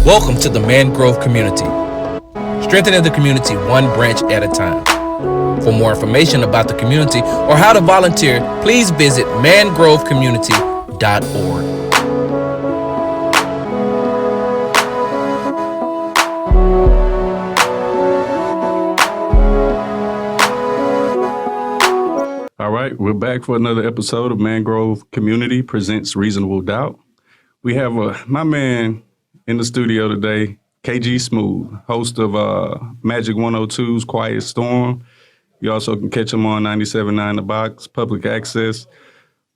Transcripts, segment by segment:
Welcome to the Mangrove Community, strengthening the community one branch at a time. For more information about the community or how to volunteer, please visit mangrovecommunity.org. All right, we're back for another episode of Mangrove Community Presents Reasonable Doubt. We have my man in the studio today, KG Smooth, host of Majic 102's Quiet Storm. You also can catch him on 97.9 The Box, public access,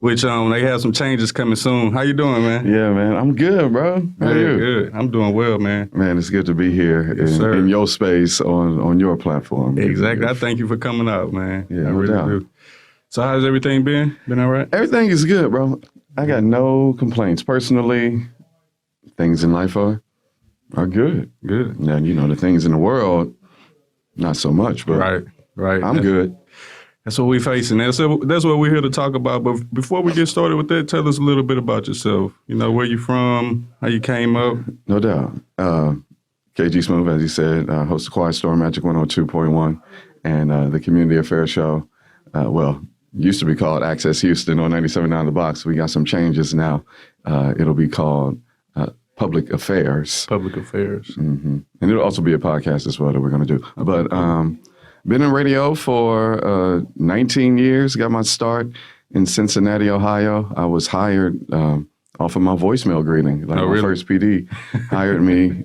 which they have some changes coming soon. How you doing, man? Yeah, man, I'm good, bro. How are you? Good. I'm doing well, man. Man, it's good to be here in your space on your platform. Exactly. I thank you for coming out, man. Yeah, I no really doubt. do. So how's everything been? Been all right? Everything is good, bro. I got no complaints. Personally, things in life are good. Good. Now, the things in the world, not so much, but Right. I'm good. That's what we're facing. That's what we're here to talk about. But before we get started with that, tell us a little bit about yourself. Where you from, how you came up. No doubt. KG Smooth, as you said, host of Quiet Storm, Magic 102.1, and the Community Affairs Show. Used to be called Access Houston on 97.9 The Box. We got some changes now. It'll be called Public Affairs. Public Affairs. Mm-hmm. And it'll also be a podcast as well that we're going to do. But been in radio for 19 years. Got my start in Cincinnati, Ohio. I was hired off of my voicemail greeting. My first PD hired me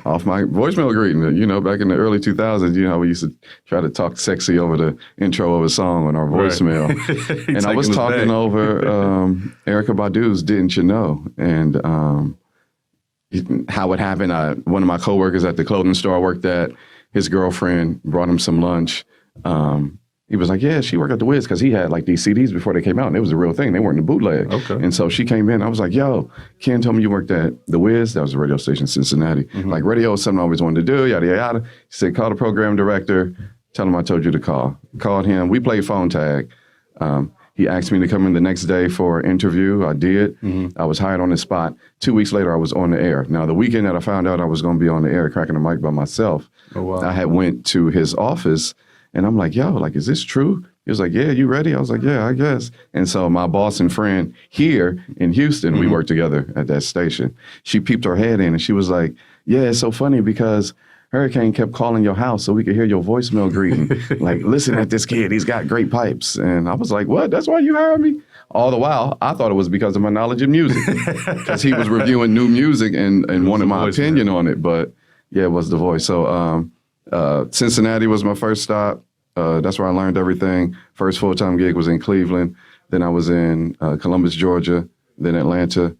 off my voicemail greeting. Back in the early 2000s, we used to try to talk sexy over the intro of a song on our voicemail. Right. And I was talking over Erykah Badu's Didn't You Know? And how it happened, one of my coworkers at the clothing store I worked at, his girlfriend brought him some lunch. He was like, yeah, she worked at the Wiz, because he had these CDs before they came out, and it was a real thing. They weren't a bootleg. Okay. And so she came in. I was like, yo, Ken told me you worked at the Wiz. That was a radio station in Cincinnati. Mm-hmm. Radio is something I always wanted to do, yada, yada. He said, call the program director. Tell him I told you to call. Called him. We played phone tag. He asked me to come in the next day for an interview. I did. Mm-hmm. I was hired on the spot. 2 weeks later, I was on the air. Now, the weekend that I found out I was going to be on the air cracking the mic by myself, I had went to his office, and I'm like, yo, is this true? He was like, yeah, you ready? I was like, yeah, I guess. And so my boss and friend here in Houston, we worked together at that station. She peeped her head in, and she was like, yeah, it's so funny because Hurricane kept calling your house so we could hear your voicemail greeting. Listen at this kid. He's got great pipes. And I was like, what? That's why you hired me? All the while, I thought it was because of my knowledge of music. Because he was reviewing new music and wanted my opinion on it. But, yeah, it was the voice. So Cincinnati was my first stop. That's where I learned everything. First full-time gig was in Cleveland. Then I was in Columbus, Georgia. Then Atlanta.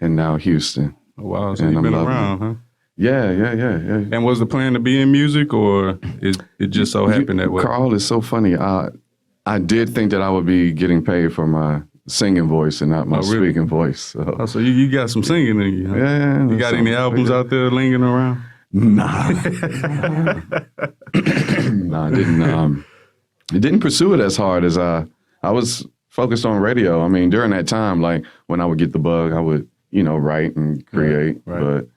And now Houston. Oh, wow. So you've been around, huh? Yeah. And was the plan to be in music, or it just so happened that way? Carl, is so funny. I did think that I would be getting paid for my singing voice and not my speaking voice. So you got some singing in you, huh? Yeah. You got any albums out there lingering around? Nah. I didn't. I didn't pursue it as hard as I was focused on radio. I mean, during that time, when I would get the bug, I would, write and create, but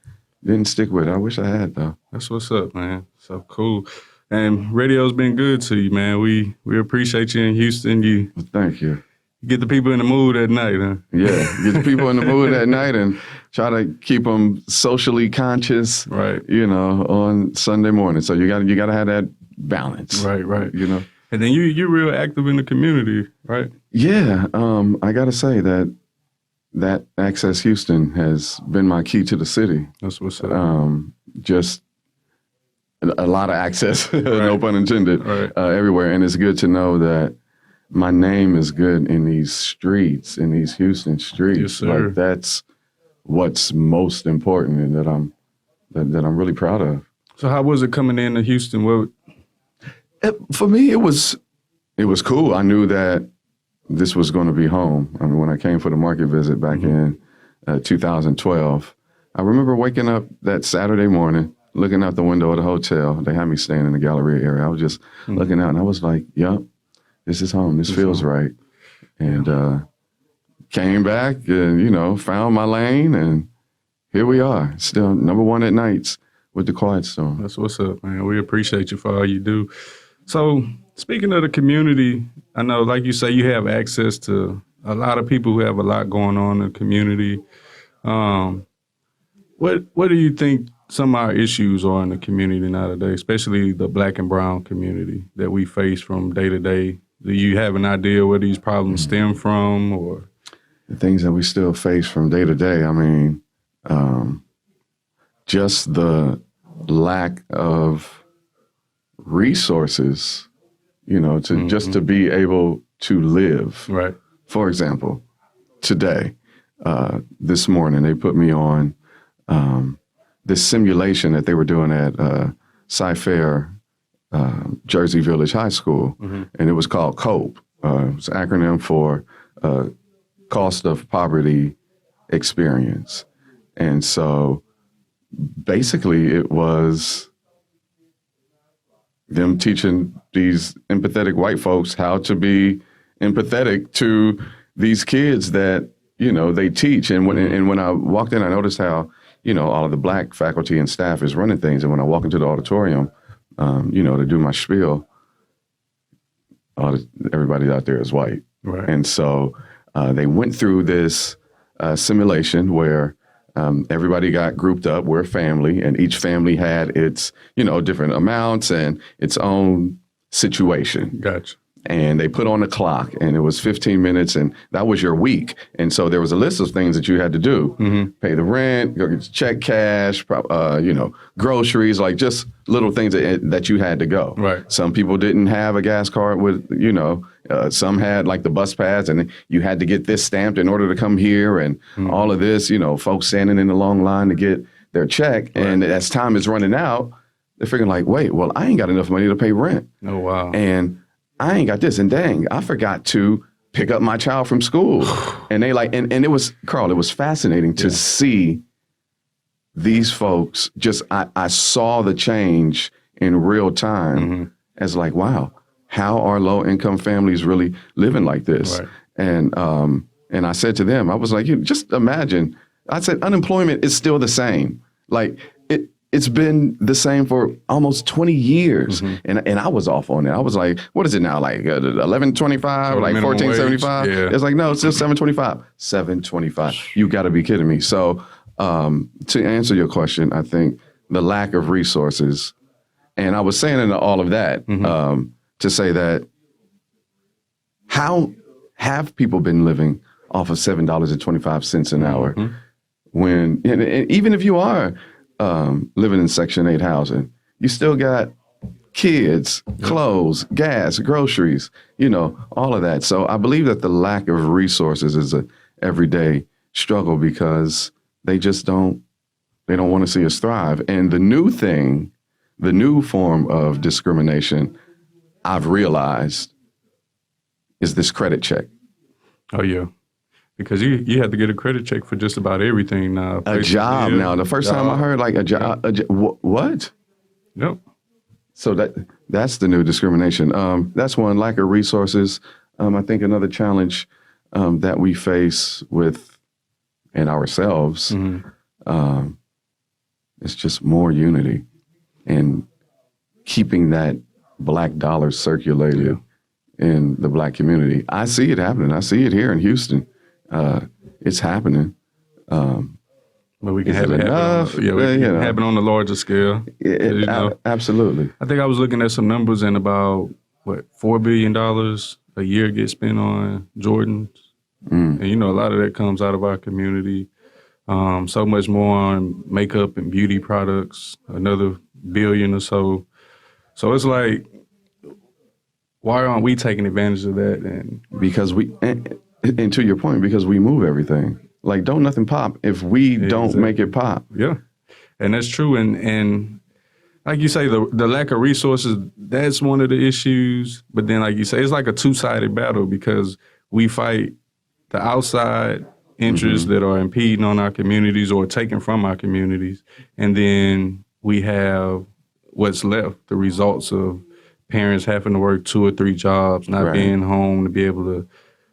didn't stick with it. I wish I had, though. That's what's up, man. So cool. And radio's been good to you, man. We appreciate you in Houston. Thank you. Get the people in the mood at night, huh? Yeah, get the people in the mood at night and try to keep them socially conscious, right? On Sunday morning. So you got to have that balance, right? And then you're real active in the community, right? Yeah, I got to say that Access Houston has been my key to the city. That's what's up. Just a lot of access, no pun intended, everywhere. And it's good to know that my name is good in these streets, in these Houston streets. Yes, sir. That's what's most important, and that I'm really proud of. So how was it coming into Houston? For me, it was cool. I knew that this was going to be home. I mean, when I came for the market visit back in 2012, I remember waking up that Saturday morning, looking out the window of the hotel. They had me staying in the Galleria area. I was just looking out, and I was like, yep, this is home. This feels right. And came back and, found my lane and here we are, still number one at nights with the Quiet Storm. That's what's up, man. We appreciate you for all you do. So, speaking of the community, I know, like you say, you have access to a lot of people who have a lot going on in the community. What do you think some of our issues are in the community nowadays, especially the Black and brown community that we face from day to day? Do you have an idea where these problems stem from, or the things that we still face from day to day? I mean, just the lack of resources, to just to be able to live. Right. For example, today, this morning, they put me on this simulation that they were doing at Cy-Fair, Jersey Village High School, and it was called COPE. It's an acronym for Cost of Poverty Experience. And so basically it was them teaching these empathetic white folks how to be empathetic to these kids that, they teach. And when I walked in, I noticed how, all of the Black faculty and staff is running things. And when I walk into the auditorium, to do my spiel, everybody out there is white. Right. And so they went through this simulation where everybody got grouped up. We're a family, and each family had its, different amounts and its own situation. Gotcha. And they put on a clock, and it was 15 minutes, and that was your week. And so there was a list of things that you had to do. Pay the rent, go get your check cash, groceries, like just little things that you had to go. Right. Some people didn't have a gas card with, some had like the bus pass, and you had to get this stamped in order to come here, and all of this, folks standing in the long line to get their check. Right. And as time is running out, they're figuring like, wait, well, I ain't got enough money to pay rent. Oh, wow. And I ain't got this, and dang, I forgot to pick up my child from school. And they and it was, Carl, it was fascinating to see these folks I saw the change in real time as like, wow, how are low income families really living like this? Right. And I said to them, I was like, just imagine, I said, unemployment is still the same. Like it's been the same for almost 20 years. And I was off on it. I was like, what is it now? Like $11.25, like $14.75? Yeah. It's like, no, it's just $7.25. $7.25. You got to be kidding me. So to answer your question, I think the lack of resources, and I was saying in all of that to say that how have people been living off of $7.25 an hour when, and even if you are living in Section 8 housing, you still got kids, clothes, gas, groceries, all of that. So I believe that the lack of resources is a everyday struggle because they don't want to see us thrive. And the new form of discrimination I've realized is this credit check. Oh, yeah. Because you have to get a credit check for just about everything now. A job now. The first time I heard like a job, what? Yep. So that's the new discrimination. That's one, lack of resources. I think another challenge that we face in ourselves is just more unity and keeping that Black dollar circulated in the Black community. I see it happening. I see it here in Houston. It's happening. But we can have it happen on the larger scale. Absolutely. I think I was looking at some numbers, and about, $4 billion a year gets spent on Jordans. And, a lot of that comes out of our community. So much more on makeup and beauty products, another billion or so. So it's like, why aren't we taking advantage of that? And because and to your point, because we move everything. Like, don't nothing pop if we don't make it pop. Yeah, and that's true. And like you say, the lack of resources, that's one of the issues. But then, like you say, it's like a two-sided battle because we fight the outside interests that are impeding on our communities or taken from our communities. And then we have what's left, the results of parents having to work 2 or 3 jobs, not being home to be able to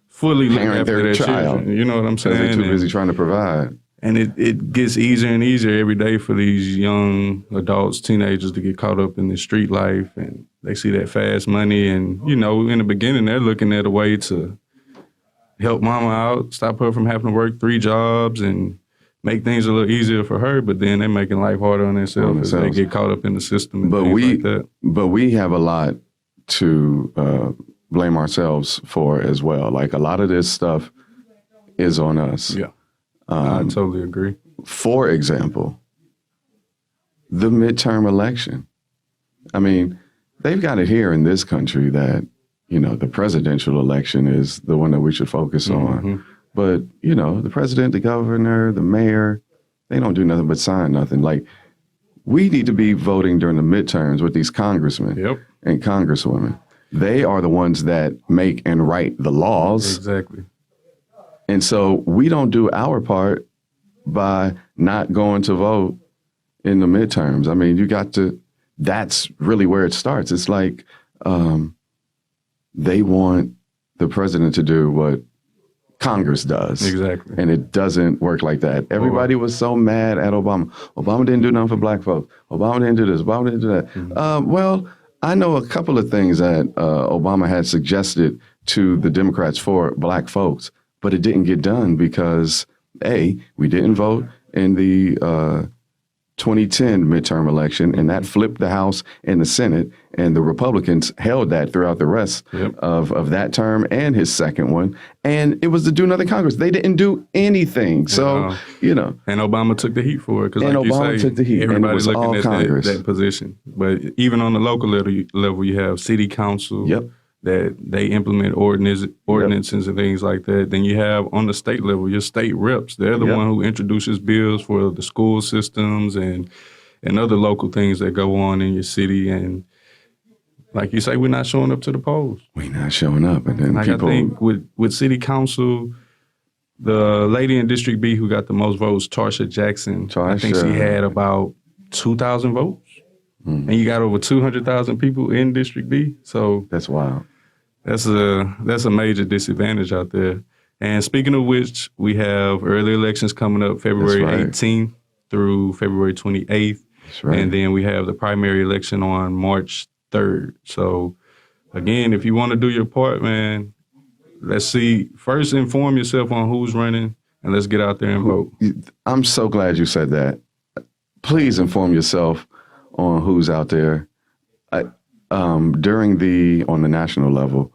fully look after their child. Children. You know what I'm saying? They're too busy trying to provide. And it gets easier and easier every day for these young adults, teenagers to get caught up in the street life, and they see that fast money. And, you know, in the beginning, they're looking at a way to help mama out, stop her from having to work 3 jobs and make things a little easier for her. But then they're making life harder on themselves as they get caught up in the system and things like that. But we have a lot to blame ourselves for as well. Like, a lot of this stuff is on us. Yeah. I totally agree. For example, the midterm election. I mean, they've got it here in this country that, you know, the presidential election is the one that we should focus on. But, you know, the president, the governor, the mayor, they don't do nothing but sign nothing. Like, we need to be voting during the midterms with these congressmen and congresswomen. They are the ones that make and write the laws. Exactly. And so we don't do our part by not going to vote in the midterms. I mean, you got to, that's really where it starts. It's like they want the president to do what Congress does. Exactly. And it doesn't work like that. Everybody was so mad at Obama. Obama didn't do nothing for black folks. Obama didn't do this. Obama didn't do that. Well, I know a couple of things that Obama had suggested to the Democrats for black folks, but it didn't get done because, A, we didn't vote in the 2010 midterm election, and that flipped the House and the Senate, and the Republicans held that throughout the rest of that term and his second one. And it was the do-nothing Congress. They didn't do anything. So, you know. And Obama took the heat for it. Because, like Obama you say, took the heat, everybody's and it was looking all at Congress. that position. But even on the local level, you have city council. That they implement ordinances and things like that. Then you have on the state level, your state reps. They're the one who introduces bills for the school systems and other local things that go on in your city. And like you say, we're not showing up to the polls. We're not showing up. And then like, I think with city council, the lady in District B who got the most votes, Tarsha Jackson, I think she had about 2,000 votes. And you got over 200,000 people in District B. So that's wild. That's a major disadvantage out there. And speaking of which, we have early elections coming up February 18th through February 28th. That's right. And then we have the primary election on March 3rd. So again, if you want to do your part, man, let's see. First, inform yourself on who's running, and let's get out there and vote. I'm so glad you said that. Please inform yourself on who's out there. During on the national level,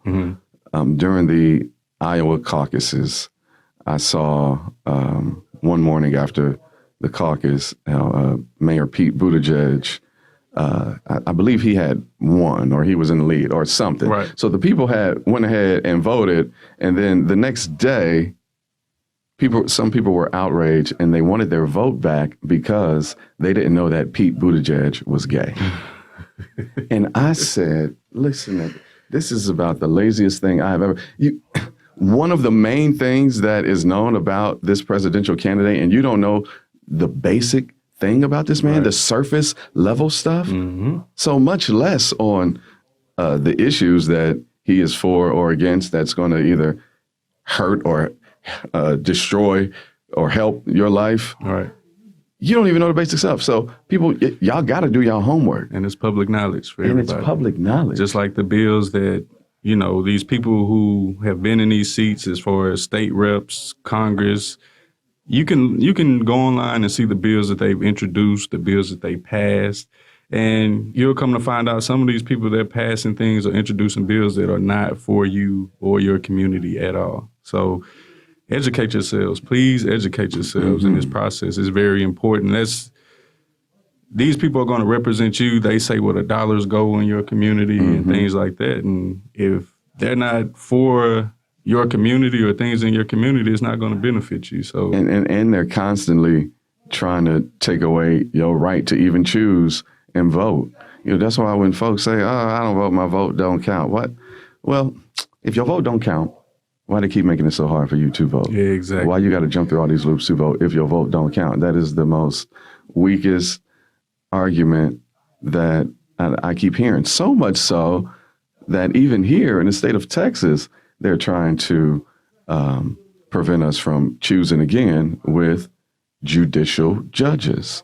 during the Iowa caucuses, I saw one morning after the caucus, Mayor Pete Buttigieg, I believe he had won or he was in the lead or something. Right. So the people went ahead and voted, and then the next day, some people were outraged and they wanted their vote back because they didn't know that Pete Buttigieg was gay. And I said, listen, this is about the laziest thing I've ever. One of the main things that is known about this presidential candidate, and you don't know the basic thing about this man, the surface level stuff, so much less on the issues that he is for or against that's going to either hurt or destroy or help your life. All right. You don't even know the basic stuff. So people, y'all got to do y'all homework. And it's public knowledge for everybody. And it's public knowledge. Just like the bills that, you know, these people who have been in these seats as far as state reps, Congress, you can go online and see the bills that they've introduced, the bills that they passed. And you'll come to find out some of these people that are passing things or introducing bills that are not for you or your community at all. So educate yourselves. Please educate yourselves in this process. It's very important. These people are going to represent you. They say where the dollars go in your community and things like that. And if they're not for your community or things in your community, it's not going to benefit you. So and they're constantly trying to take away your right to even choose and vote. You know, that's why when folks say, "Oh, I don't vote, my vote don't count." What? Well, if your vote don't count, why they keep making it so hard for you to vote? Yeah, exactly. Why you got to jump through all these loops to vote if your vote don't count? That is the most weakest argument that I keep hearing. So much so that even here in the state of Texas, they're trying to prevent us from choosing again with judicial judges.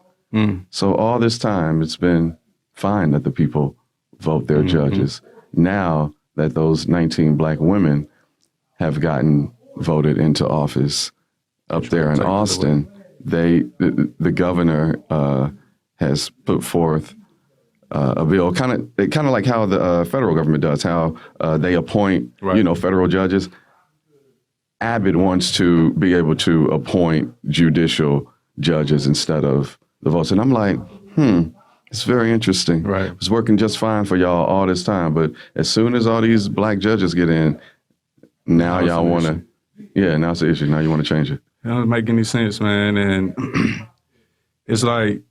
So all this time, it's been fine that the people vote their judges. Now that those 19 black women have gotten voted into office up there in Austin, the governor has put forth a bill, kind of like how the federal government does, how they appoint, federal judges. Abbott wants to be able to appoint judicial judges instead of the votes. And I'm like, it's very interesting. Right. It's working just fine for y'all all this time. But as soon as all these black judges get in, now y'all want to, now it's an issue. Now you want to change it. It doesn't make any sense, man. And it's like,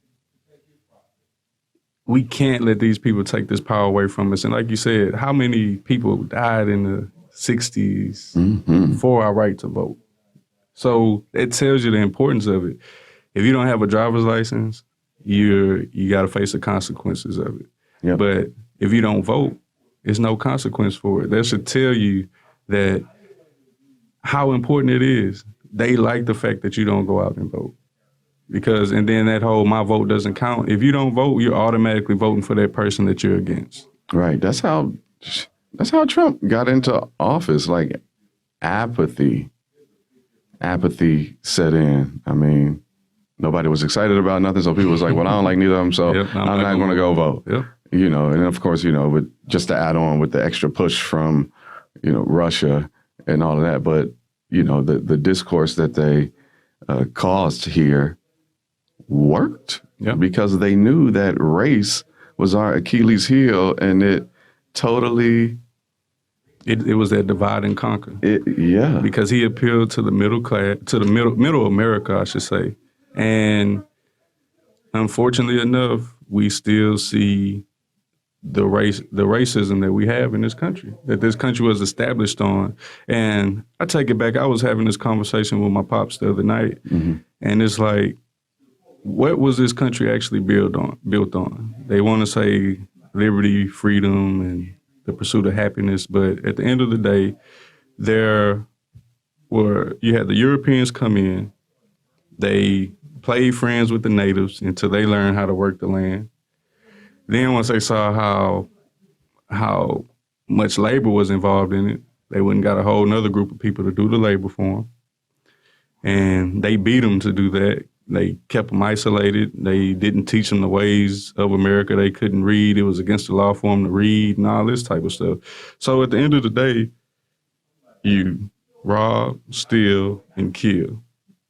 we can't let these people take this power away from us. And like you said, how many people died in the 60s for our right to vote? So it tells you the importance of it. If you don't have a driver's license, you got to face the consequences of it. Yep. But if you don't vote, there's no consequence for it. That should tell you that how important it is. They like the fact that you don't go out and vote. And then that whole my vote doesn't count. If you don't vote, you're automatically voting for that person that you're against. Right. That's how Trump got into office. Like apathy set in. I mean, nobody was excited about nothing. So people was like, well, I don't like neither of them. So I'm not going to go vote. Yep. And of course, with just to add on with the extra push from, Russia and all of that. But, the discourse that they caused here worked because they knew that race was our Achilles heel, and it totally... It was that divide and conquer. Because he appealed to the middle class, to the middle America, I should say. And unfortunately enough, we still see the racism that we have in this country, that this country was established on. And I take it back. I was having this conversation with my pops the other night, and it's like, what was this country actually built on? They want to say liberty, freedom, and the pursuit of happiness, but at the end of the day, you had the Europeans come in, they played friends with the natives until they learned how to work the land. Then once they saw how much labor was involved in it, they went and got a whole nother group of people to do the labor for them. And they beat them to do that. They kept them isolated. They didn't teach them the ways of America. They couldn't read. It was against the law for them to read and all this type of stuff. So at the end of the day, you rob, steal, and kill.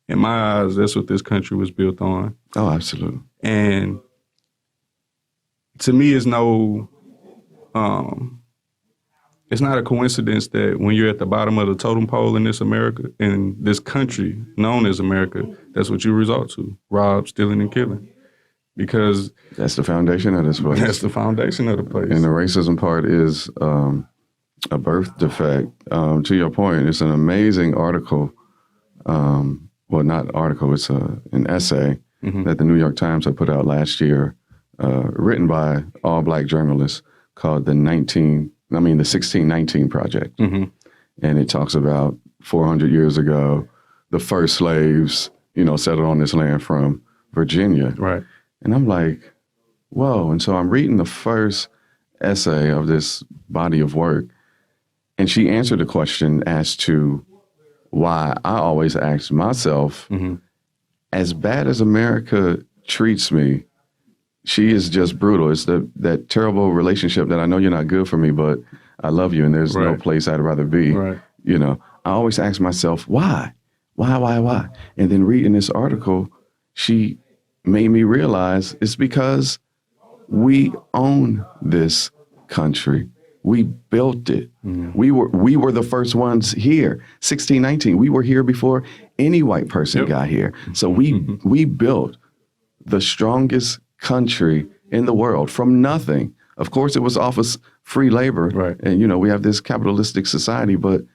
In my eyes, that's what this country was built on. Oh, absolutely. And to me, it's not a coincidence that when you're at the bottom of the totem pole in this country known as America, that's what you resort to: rob, stealing, and killing. Because that's the foundation of this place. That's the foundation of the place. And the racism part is a birth defect. To your point, it's an amazing article. Well, not article, it's an essay that the New York Times had put out last year, written by all black journalists, called the 1619 Project. And it talks about 400 years ago, the first slaves, settled on this land from Virginia. Right. And I'm like, whoa. And so I'm reading the first essay of this body of work, and she answered the question as to why I always asked myself, as bad as America treats me, she is just brutal. It's that terrible relationship that I know you're not good for me, but I love you and there's no place I'd rather be. Right. I always ask myself, why? Why? And then reading this article, she made me realize it's because we own this country. We built it. We were the first ones here. 1619, we were here before any white person got here. So we built the strongest country in the world from nothing. Of course, it was off of free labor. Right. And, we have this capitalistic society, but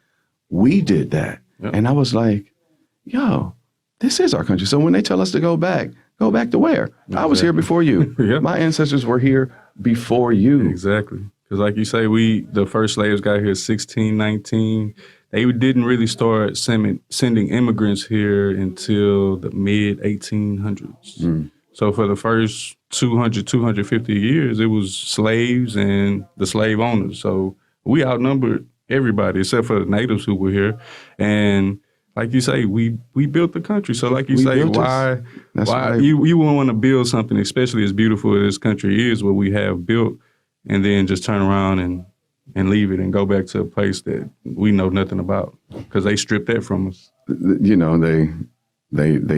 we did that. Yep. And I was like, yo, this is our country. So when they tell us to go back to where? Exactly. I was here before you. My ancestors were here before you. Exactly. Because like you say, the first slaves got here 1619. they didn't really start sending immigrants here until the mid 1800s. So for the first 250 years, it was slaves and the slave owners. So we outnumbered everybody except for the natives who were here. And like you say, we built the country. So like you say, why you wouldn't want to build something, especially as beautiful as this country is, what we have built, and then just turn around and leave it and go back to a place that we know nothing about because they stripped that from us. You know, they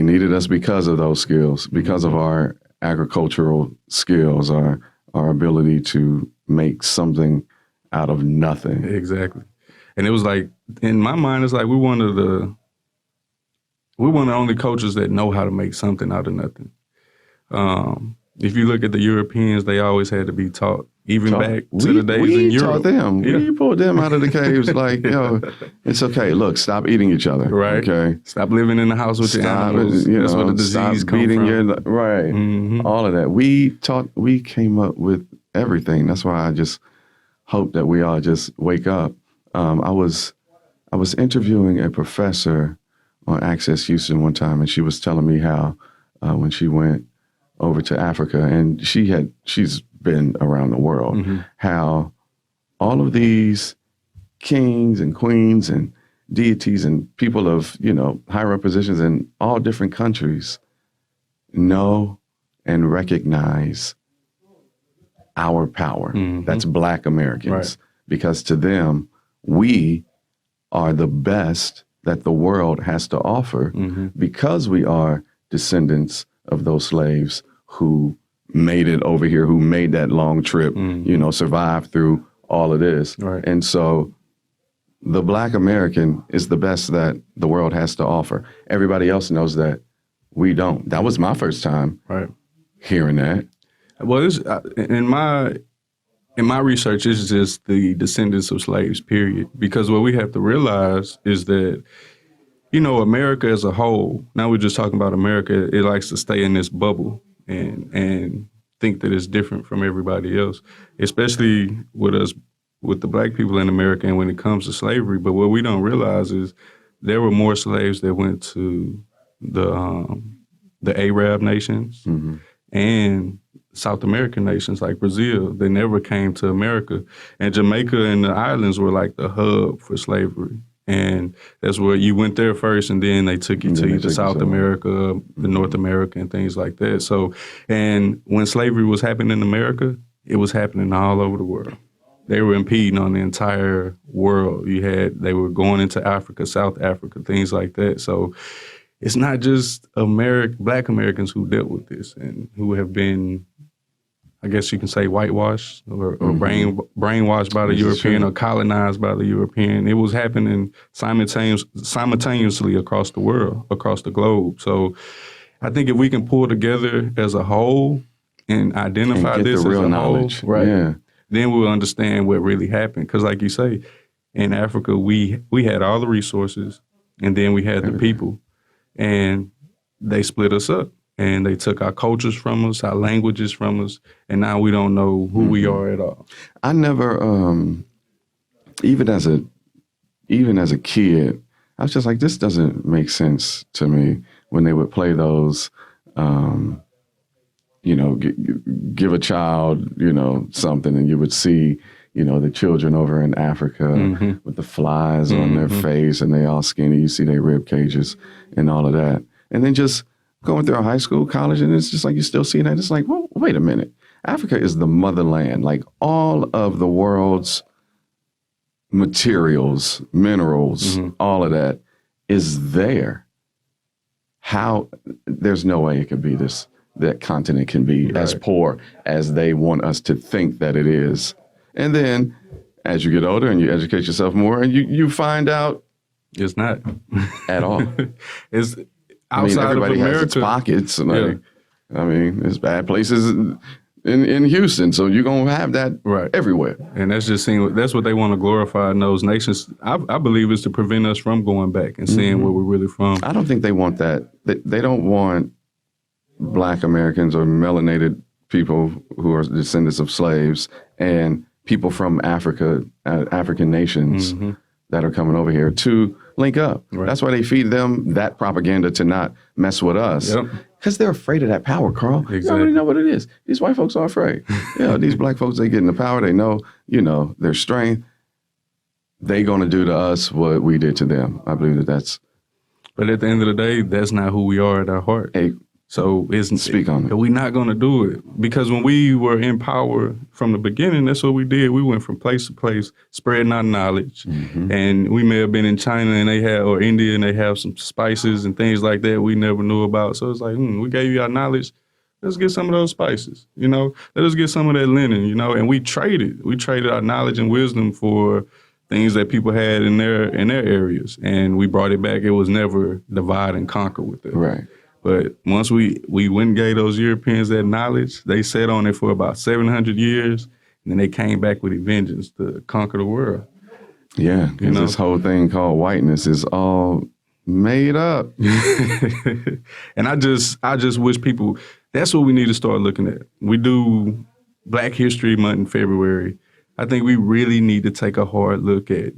needed us because of those skills, because of our agricultural skills, our ability to make something out of nothing. Exactly. And it was like, in my mind, it's like we're one of the only cultures that know how to make something out of nothing. If you look at the Europeans, they always had to be taught, back to the days in Europe. We taught them. Yeah. We pulled them out of the caves like, it's okay. Look, stop eating each other. Right. Okay. Stop living in the house with your animals. That's where the disease comes from. Right. Mm-hmm. All of that. We came up with everything. That's why I just hope that we all just wake up. I was interviewing a professor on Access Houston one time, and she was telling me how when she went over to Africa, and she's been around the world, how all of these kings and queens and deities and people of, higher up positions in all different countries know and recognize our power. That's Black Americans. Right. Because to them, we are the best that the world has to offer because we are descendants of those slaves who made it over here, who made that long trip, survived through all of this. Right. And so the Black American is the best that the world has to offer. Everybody else knows that we don't. That was my first time hearing that. Well, in my research, it's just the descendants of slaves, period. Because what we have to realize is that, America as a whole, now we're just talking about America, it likes to stay in this bubble and think that it's different from everybody else, especially with us, with the Black people in America and when it comes to slavery. But what we don't realize is there were more slaves that went to the Arab nations and South American nations like Brazil. They never came to America. And Jamaica and the islands were like the hub for slavery. And that's where you went there first, and then they took you to either South America, the North America, and things like that. So, and when slavery was happening in America, it was happening all over the world. They were impeding on the entire world. They were going into Africa, South Africa, things like that. So it's not just Black Americans who dealt with this and who have been, I guess you can say, whitewashed or brainwashed by the European or colonized by the European. It was happening simultaneously across the world, across the globe. So I think if we can pull together as a whole and identify this as a knowledge. Whole, then we'll understand what really happened. Because like you say, in Africa, we had all the resources, and then we had the people, and they split us up. And they took our cultures from us, our languages from us, and now we don't know who we are at all. I never, even as a kid, I was just like, this doesn't make sense to me when they would play those, give a child, something, and you would see, the children over in Africa with the flies on their face, and they all skinny. You see their rib cages and all of that, and then just going through high school, college, and it's just like you're still seeing that. It's like, well, wait a minute. Africa is the motherland. Like all of the world's materials, minerals, all of that is there. How? There's no way it could be that continent can be as poor as they want us to think that it is. And then as you get older and you educate yourself more, and you find out it's not at all. It's outside everybody of America, has its pockets. There's bad places in Houston, so you're going to have that everywhere. And that's that's what they want to glorify in those nations. I believe it's to prevent us from going back and seeing where we're really from. I don't think they want that. They don't want Black Americans or melanated people who are descendants of slaves and people from Africa, African nations. that are coming over here to link up. Right. That's why they feed them that propaganda to not mess with us. Because they're afraid of that power, Carl. Exactly. You already know what it is. These white folks are afraid. These black folks, they get in the power. They know, their strength. They going to do to us what we did to them. I believe that's. But at the end of the day, that's not who we are at our heart. Hey, so speak on it. We're not going to do it, because when we were in power from the beginning, that's what we did. We went from place to place, spreading our knowledge. Mm-hmm. And we may have been in China or India, and they have some spices and things like that we never knew about. So it's like, we gave you our knowledge. Let's get some of those spices, Let us get some of that linen, And we traded our knowledge and wisdom for things that people had in their areas, and we brought it back. It was never divide and conquer with it. Right. But once we went and gave those Europeans that knowledge, they sat on it for about 700 years, and then they came back with a vengeance to conquer the world. Yeah, because this whole thing called whiteness is all made up. And I just wish people, that's what we need to start looking at. We do Black History Month in February. I think we really need to take a hard look at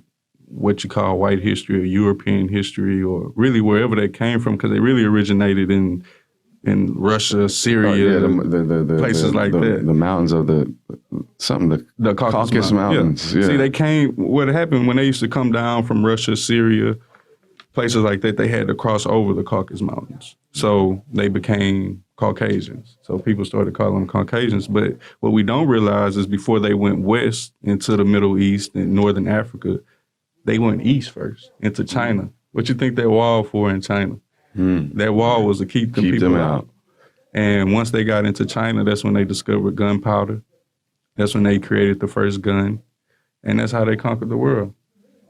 what you call white history or European history, or really wherever they came from, because they really originated in Russia, Syria, places like that. The mountains of the Caucasus Mountains. Yeah. Yeah. See, what happened when they used to come down from Russia, Syria, places like that, they had to cross over the Caucasus Mountains. So they became Caucasians. So people started calling them Caucasians. But what we don't realize is before they went west into the Middle East and Northern Africa, they went east first into China. What you think that wall for in China? That wall was to keep people out. And once they got into China, that's when they discovered gunpowder. That's when they created the first gun. And that's how they conquered the world.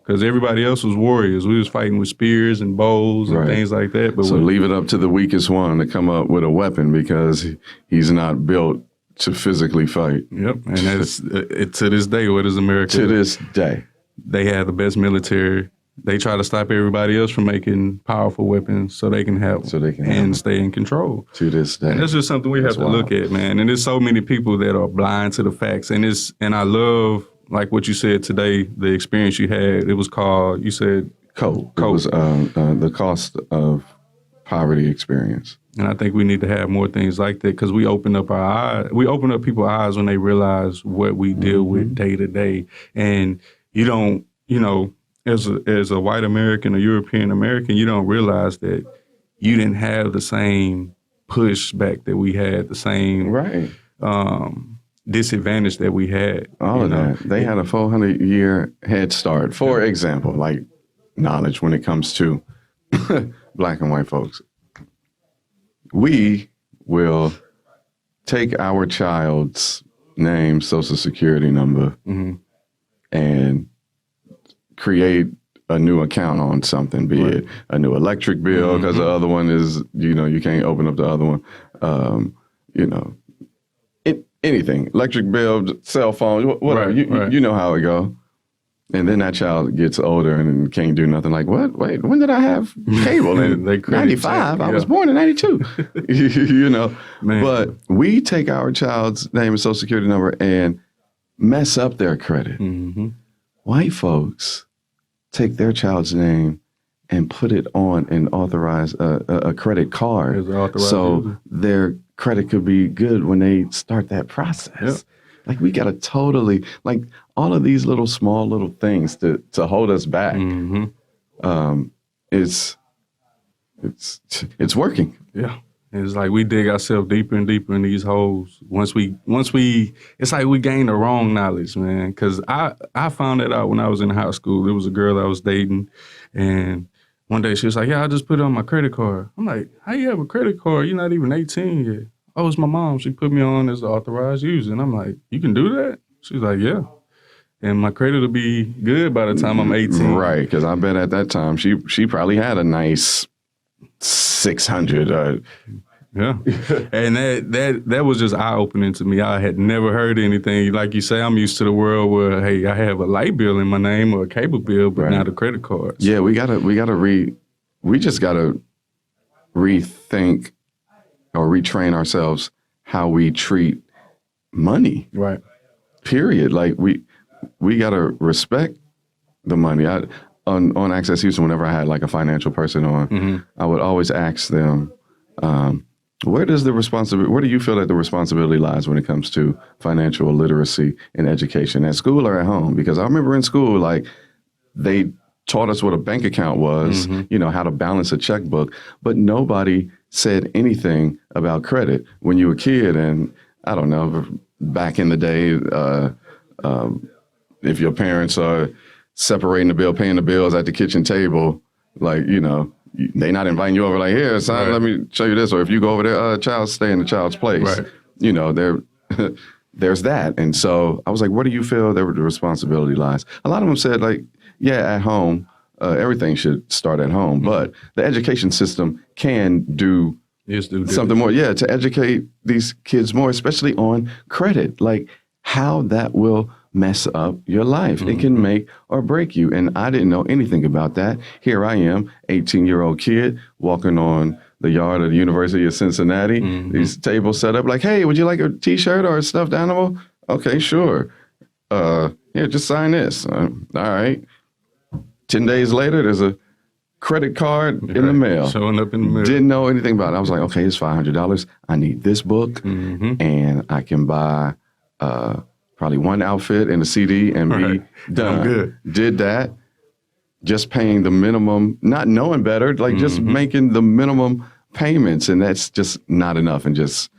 Because everybody else was warriors. We was fighting with spears and bows and things like that. But so leave it up to the weakest one to come up with a weapon, because he's not built to physically fight. Yep. And that's to this day, what is America? To this day. They have the best military. They try to stop everybody else from making powerful weapons so they can have and stay in control. To this day. And that's just something we have to look at, man. And there's so many people that are blind to the facts. And I love, like what you said today, the experience you had. It was called, you said, COPE. It was the cost of poverty experience. And I think we need to have more things like that, because we open up our eyes. We open up people's eyes when they realize what we deal with day to day. And you don't, as a white American or European American, you don't realize that you didn't have the same pushback that we had, the same disadvantage that we had. All of that. They had a 400-year head start, for example, like knowledge when it comes to black and white folks. We will take our child's name, social security number, and create a new account on something, be it a new electric bill, because the other one is, you can't open up the other one. Anything, electric bill, cell phone, whatever. You know how it go. And then that child gets older and can't do nothing. Like, what? Wait, when did I have cable? In 95. I was born in 92. Man. But we take our child's name and social security number and mess up their credit. White folks take their child's name and put it on and authorize a credit card, so their credit could be good when they start that process. Like, we got to totally, like, all of these small little things to hold us back. It's working. Yeah. It's like we dig ourselves deeper and deeper in these holes. Once we, it's like we gain the wrong knowledge, man. Because I found that out when I was in high school. There was a girl I was dating, and one day she was like, "Yeah, I just put it on my credit card." I'm like, "How you have a credit card? You're not even 18 yet." "Oh, it's my mom. She put me on as an authorized user." And I'm like, "You can do that?" She's like, "Yeah." And my credit will be good by the time I'm 18. Right, because I bet at that time she probably had a nice 600. Yeah. And that was just eye-opening to me. I had never heard anything. Like you say, I'm used to the world where, hey, I have a light bill in my name or a cable bill, but not a credit card. Yeah, we just gotta rethink or retrain ourselves how we treat money. Right. Period. Like, we gotta respect the money. on Access Houston, whenever I had like a financial person on, I would always ask them, where do you feel that the responsibility lies when it comes to financial literacy and education, at school or at home? Because I remember in school, like, they taught us what a bank account was, how to balance a checkbook, but nobody said anything about credit when you were a kid. And I don't know, back in the day, if your parents are separating the bill, paying the bills at the kitchen table, like, they not inviting you over, like, here, son, let me show you this. Or if you go over there, child, stay in the child's place. Right. There's that. And so I was like, where do you feel that the responsibility lies? A lot of them said, like, yeah, at home, everything should start at home. But the education system can do something more, to educate these kids more, especially on credit, like how that will mess up your life. It can make or break you. And I didn't know anything about that. Here I am, 18-year-old kid, walking on the yard of the University of Cincinnati. These tables set up like, hey, would you like a T-shirt or a stuffed animal? Okay, sure. Here, just sign this. All right. 10 days later, there's a credit card in the mail. Showing up in the mail. Didn't know anything about it. I was like, okay, it's $500. I need this book, and I can buy probably one outfit and a CD and be done. Good. Did that, just paying the minimum, not knowing better, like just making the minimum payments, and that's just not enough, and just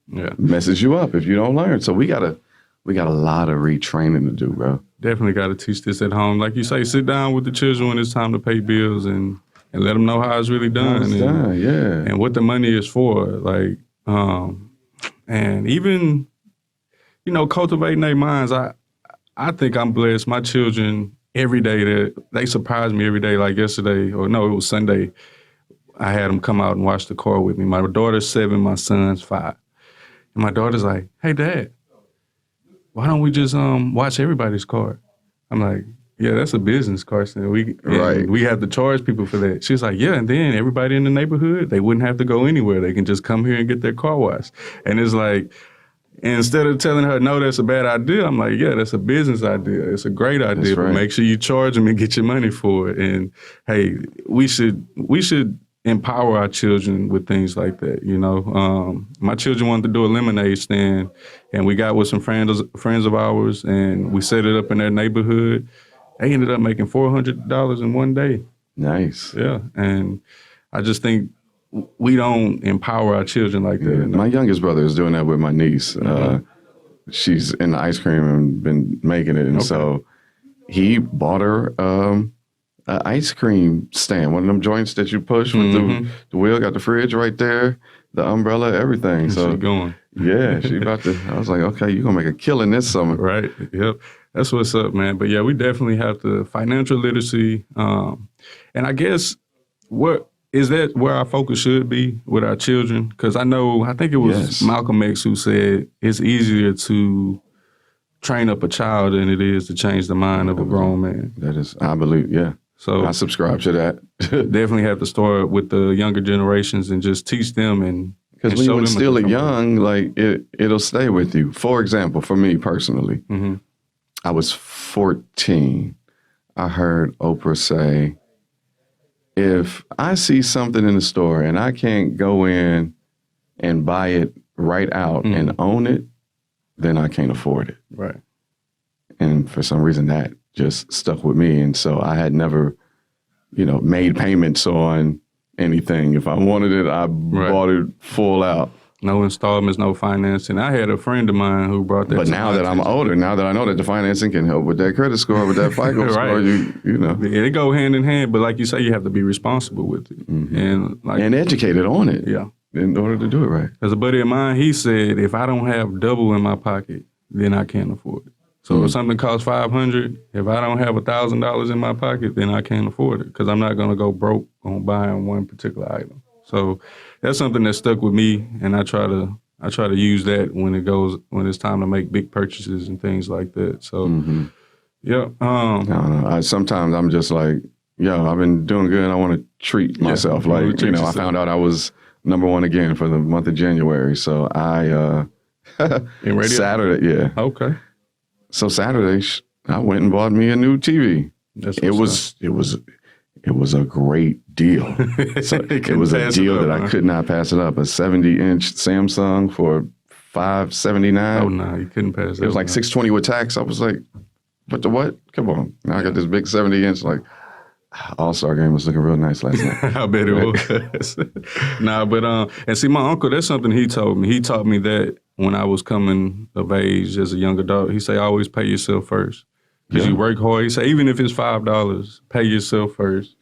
messes you up if you don't learn. So we got a lot of retraining to do, bro. Definitely got to teach this at home. Like you say, sit down with the children when it's time to pay bills and let them know how it's really done. And what the money is for. Like, and even, cultivating their minds. I think I'm blessed. My children, every day, they surprise me every day. Like yesterday, or no, it was Sunday, I had them come out and wash the car with me. My daughter's 7, my son's 5. And my daughter's like, hey, Dad, why don't we just wash everybody's car? I'm like, yeah, that's a business, Carson. We have to charge people for that. She's like, yeah, and then everybody in the neighborhood, they wouldn't have to go anywhere. They can just come here and get their car washed. And it's like, instead of telling her, no, that's a bad idea, I'm like, yeah, that's a business idea. It's a great idea, but make sure you charge them and get your money for it. And hey, we should empower our children with things like that, My children wanted to do a lemonade stand, and we got with some friends of ours, and we set it up in their neighborhood. They ended up making $400 in one day. Nice. Yeah, and I just think we don't empower our children like that. My youngest brother is doing that with my niece. She's in the ice cream and been making it, and so he bought her an ice cream stand, one of them joints that you push with the wheel, got the fridge right there, the umbrella, everything. So she going. Yeah, she about to. I was like, okay, you're gonna make a killing this summer. Right. Yep. That's what's up, man. But yeah, we definitely have to financial literacy. And I guess is that where our focus should be with our children? Because I think it was Malcolm X who said it's easier to train up a child than it is to change the mind of a grown man. That is, I believe, yeah. So I subscribe to that. Definitely have to start with the younger generations and just teach them because when you instill it young, like it'll stay with you. For example, for me personally, I was 14. I heard Oprah say, if I see something in the store and I can't go in and buy it right out and own it, then I can't afford it. Right. And for some reason that just stuck with me. And so I had never, made payments on anything. If I wanted it, I bought it full out. No installments, no financing. I had a friend of mine who brought that. But now that I'm older, now that I know that the financing can help with that credit score, with that FICO score, Yeah, they go hand in hand. But like you say, you have to be responsible with it and educated on it. Yeah, in order to do it right. As a buddy of mine, he said, if I don't have double in my pocket, then I can't afford it. So if something costs $500, if I don't have $1,000 in my pocket, then I can't afford it because I'm not going to go broke on buying one particular item. So that's something that stuck with me, and I try to use that when it's time to make big purchases and things like that. So yeah. I don't know. Sometimes I'm just like, I've been doing good. I want to treat myself. I found out I was number 1 again for the month of January. So I in radio? Saturday, yeah. Okay. So Saturday, I went and bought me a new TV. It was a great deal. So it was a deal that I could not pass it up. A 70-inch Samsung for $579. Oh no, you couldn't pass it. It was like $620 with tax. I was like, what the what? Come on. Now I got this big 70-inch, like, All-Star game was looking real nice last night. I bet it was. And see, my uncle, that's something he told me. He taught me that when I was coming of age as a young adult. He say, always pay yourself first. Because you work hard. He say, even if it's $5, pay yourself first.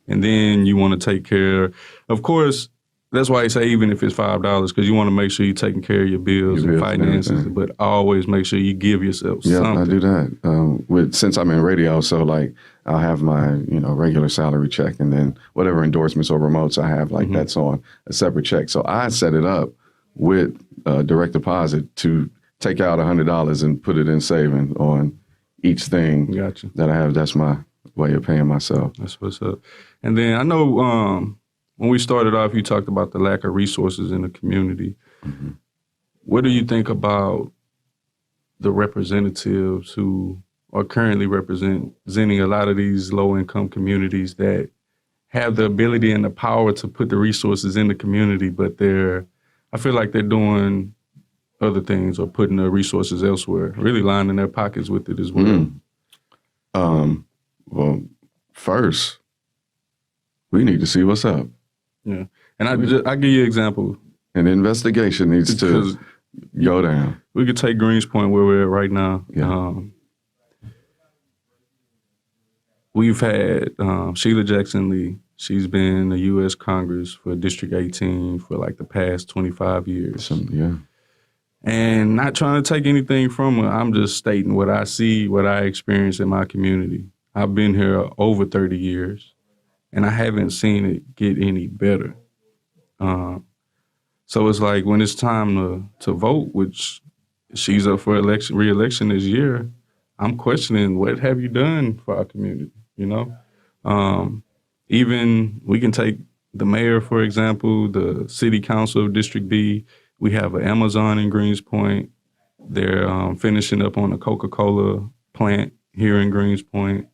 And then you want to take care. Of course, that's why he say, even if it's $5, because you want to make sure you're taking care of your bills and finances. But always make sure you give yourself something. Yeah, I do that. Since I'm in radio, so like I'll have my regular salary check, and then whatever endorsements or remotes I have, like that's on a separate check. So I set it up with direct deposit to take out $100 and put it in saving on each thing that I have. That's my way of paying myself. That's what's up. And then I know when we started off, you talked about the lack of resources in the community. Mm-hmm. What do you think about the representatives who are currently representing a lot of these low-income communities that have the ability and the power to put the resources in the community, but I feel like they're doing other things or putting the resources elsewhere, really lining their pockets with it as well? Well, first, we need to see what's up. Yeah. And I give you an example. An investigation needs to go down. We could take Greens Point where we're at right now. Yeah. We've had Sheila Jackson Lee. She's been in the U.S. Congress for District 18 for like the past 25 years. Yeah. And not trying to take anything from her. I'm just stating what I see, what I experience in my community. I've been here over 30 years, and I haven't seen it get any better. So it's like when it's time to vote, which she's up for re-election this year, I'm questioning, what have you done for our community, Even we can take the mayor, for example, the city council of District B. We have an Amazon in Greens Point. They're finishing up on a Coca-Cola plant here in Greens Point.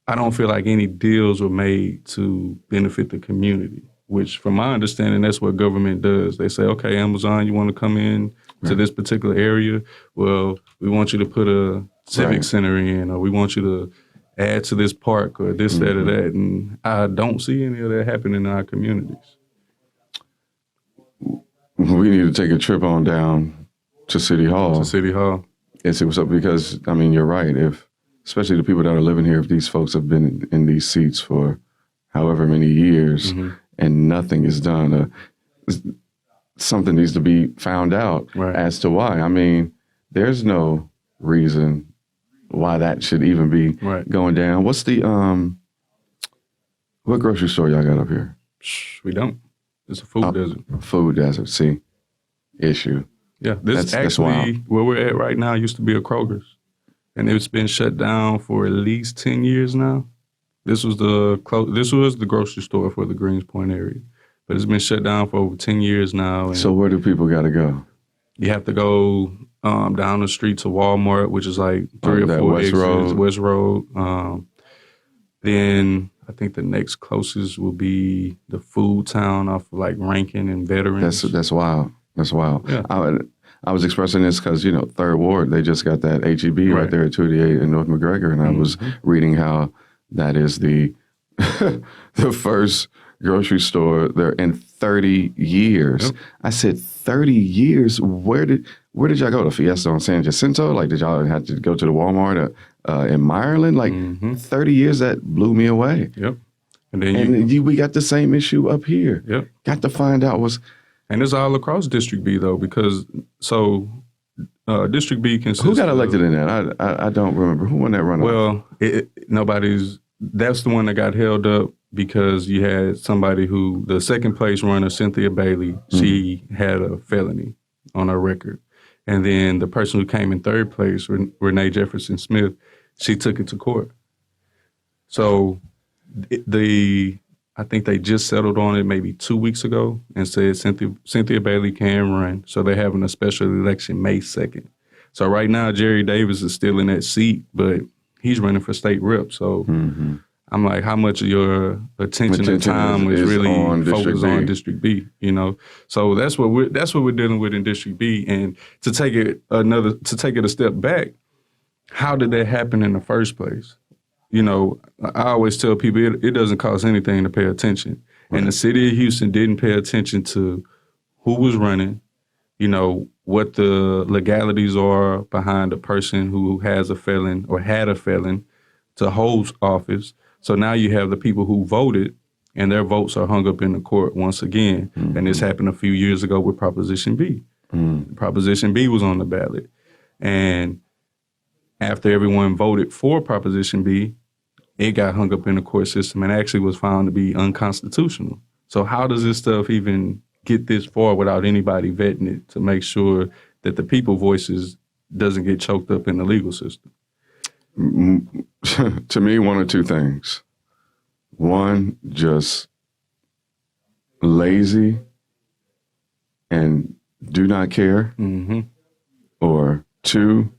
I don't feel like any deals were made to benefit the community, which from my understanding, that's what government does. They say, okay, Amazon, you want to come in to this particular area? Well, we want you to put a civic center in, or we want you to add to this park or this, that, or that. And I don't see any of that happening in our communities. We need to take a trip on down to City Hall. And see what's up, because, you're right. Especially the people that are living here, if these folks have been in these seats for however many years and nothing is done, something needs to be found out as to why. There's no reason why that should even be going down. What's the, what grocery store y'all got up here? We don't. It's a food desert. Food desert, see, issue. Yeah, that's actually where we're at right now used to be a Kroger's. And it's been shut down for at least 10 years now. This was the grocery store for the Greens Point area. But it's been shut down for over 10 years now. And so where do people got to go? You have to go down the street to Walmart, which is like 3 or 4 exits, West Road. Then I think the next closest will be the Food Town off of like Rankin and Veterans. That's wild. That's wild. Yeah. I was expressing this because, Third Ward, they just got that HEB right there at 288 in North McGregor. And I was reading how that is the first grocery store there in 30 years. Yep. I said, 30 years? Where did y'all go? To Fiesta on San Jacinto? Like, did y'all have to go to the Walmart in Ireland? Like, 30 years, that blew me away. Yep. And we got the same issue up here. Yep. Got to find out what's... And it's all across District B, though, because District B consists Who got elected in that? I don't remember. Who won that runoff? Well, that's the one that got held up because you had somebody who, the second place runner, Cynthia Bailey, she had a felony on her record. And then the person who came in third place, Renee Jefferson Smith, she took it to court. So I think they just settled on it maybe 2 weeks ago and said Cynthia Bailey can run. So they're having a special election May 2nd. So right now, Jerry Davis is still in that seat, but he's running for state rep. So I'm like, how much of your attention and time is really focused on District B? You know, so that's what we're dealing with in District B. And to take it a step back, how did that happen in the first place? You know, I always tell people it doesn't cost anything to pay attention. Right. And the city of Houston didn't pay attention to who was running, you know, what the legalities are behind a person who has a felon or had a felon to hold office. So now you have the people who voted and their votes are hung up in the court once again. And this happened a few years ago with Proposition B. Proposition B was on the ballot. And after everyone voted for Proposition B, it got hung up in the court system and actually was found to be unconstitutional. So how does this stuff even get this far without anybody vetting it to make sure that the people's voices doesn't get choked up in the legal system? To me, one or two things. One, just lazy and do not care. Or two,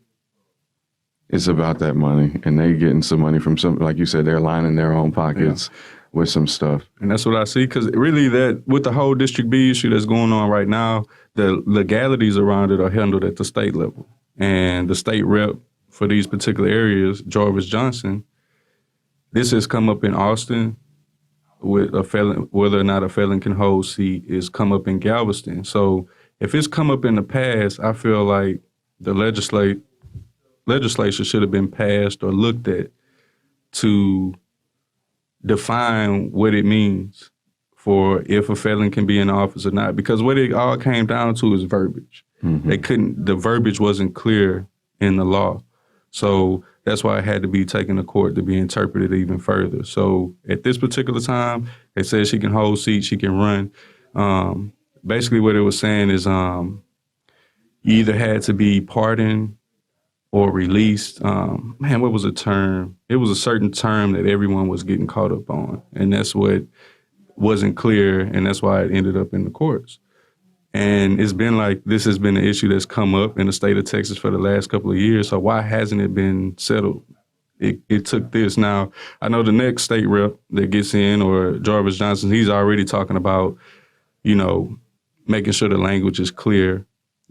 it's about that money and they getting some money from some, like you said, they're lining their own pockets with some stuff. And that's what I see, because really that with the whole District B issue that's going on right now, the legalities around it are handled at the state level. And the state rep for these particular areas, Jarvis Johnson, this has come up in Austin with a felon, whether or not a felon can hold seat, is come up in Galveston. So if it's come up in the past, I feel like the legislature should have been passed or looked at to define what it means for if a felon can be in office or not. Because what it all came down to is verbiage. The verbiage wasn't clear in the law. So that's why it had to be taken to court to be interpreted even further. So at this particular time, they said she can hold seats, she can run. Basically what it was saying is you either had to be pardoned or released. What was a term? It was a certain term that everyone was getting caught up on. And that's what wasn't clear, and that's why it ended up in the courts. And it's been like, this has been an issue that's come up in the state of Texas for the last couple of years. So why hasn't it been settled? It took this. Now, I know the next state rep that gets in, or Jarvis Johnson, he's already talking about, you know, making sure the language is clear